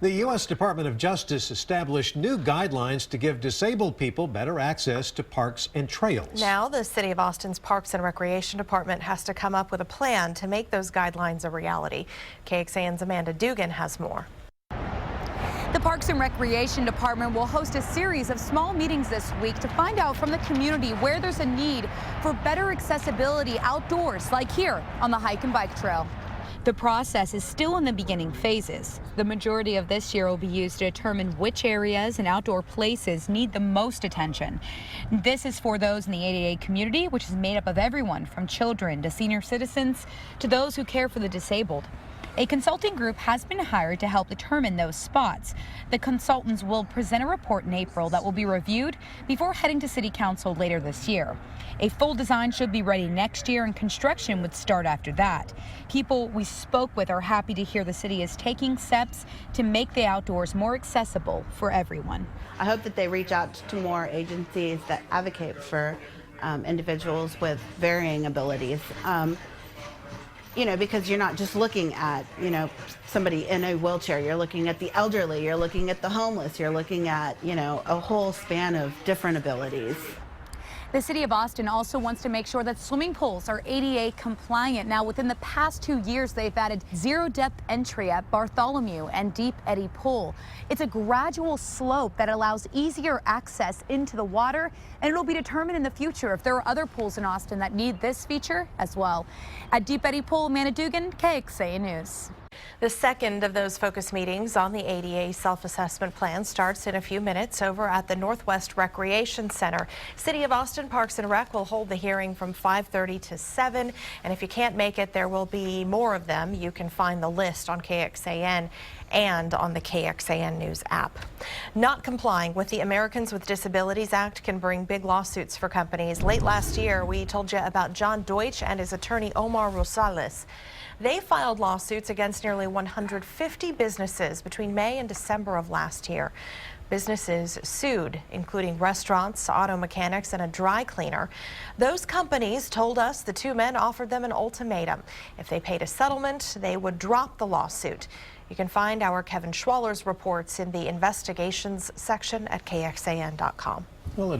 The U.S. Department of Justice established new guidelines to give disabled people better access to parks and trails. Now, the City of Austin's Parks and Recreation Department has to come up with a plan to make those guidelines a reality. KXAN's Amanda Dugan has more. The Parks and Recreation Department will host a series of small meetings this week to find out from the community where there's a need for better accessibility outdoors, like here on the hike and bike trail. The process is still in the beginning phases. The majority of this year will be used to determine which areas and outdoor places need the most attention. This is for those in the ADA community, which is made up of everyone from children to senior citizens to those who care for the disabled. A consulting group has been hired to help determine those spots. The consultants will present a report in April that will be reviewed before heading to City Council later this year. A full design should be ready next year and construction would start after that. People we spoke with are happy to hear the city is taking steps to make the outdoors more accessible for everyone. I hope that they reach out to more agencies that advocate for individuals with varying abilities. Because you're not just looking at, somebody in a wheelchair, you're looking at the elderly, you're looking at the homeless, you're looking at, a whole span of different abilities. The City of Austin also wants to make sure that swimming pools are ADA compliant. Now, within the past 2 years, they've added zero-depth entry at Bartholomew and Deep Eddy Pool. It's a gradual slope that allows easier access into the water, and it'll be determined in the future if there are other pools in Austin that need this feature as well. At Deep Eddy Pool, Amanda Dugan, KXAN News. The second of those focus meetings on the ADA self-assessment plan starts in a few minutes over at the Northwest Recreation Center. City of Austin Parks and Rec will hold the hearing from 5:30 to 7, and if you can't make it, there will be more of them. You can find the list on KXAN and on the KXAN News app. Not complying with the Americans with Disabilities Act can bring big lawsuits for companies. Late last year, we told you about John Deutsch and his attorney Omar Rosales. They filed lawsuits against nearly 150 businesses between May and December of last year. Businesses sued, including restaurants, auto mechanics, and a dry cleaner. Those companies told us the two men offered them an ultimatum. If they paid a settlement, they would drop the lawsuit. You can find our Kevin Schwaller's reports in the investigations section at KXAN.com. Well,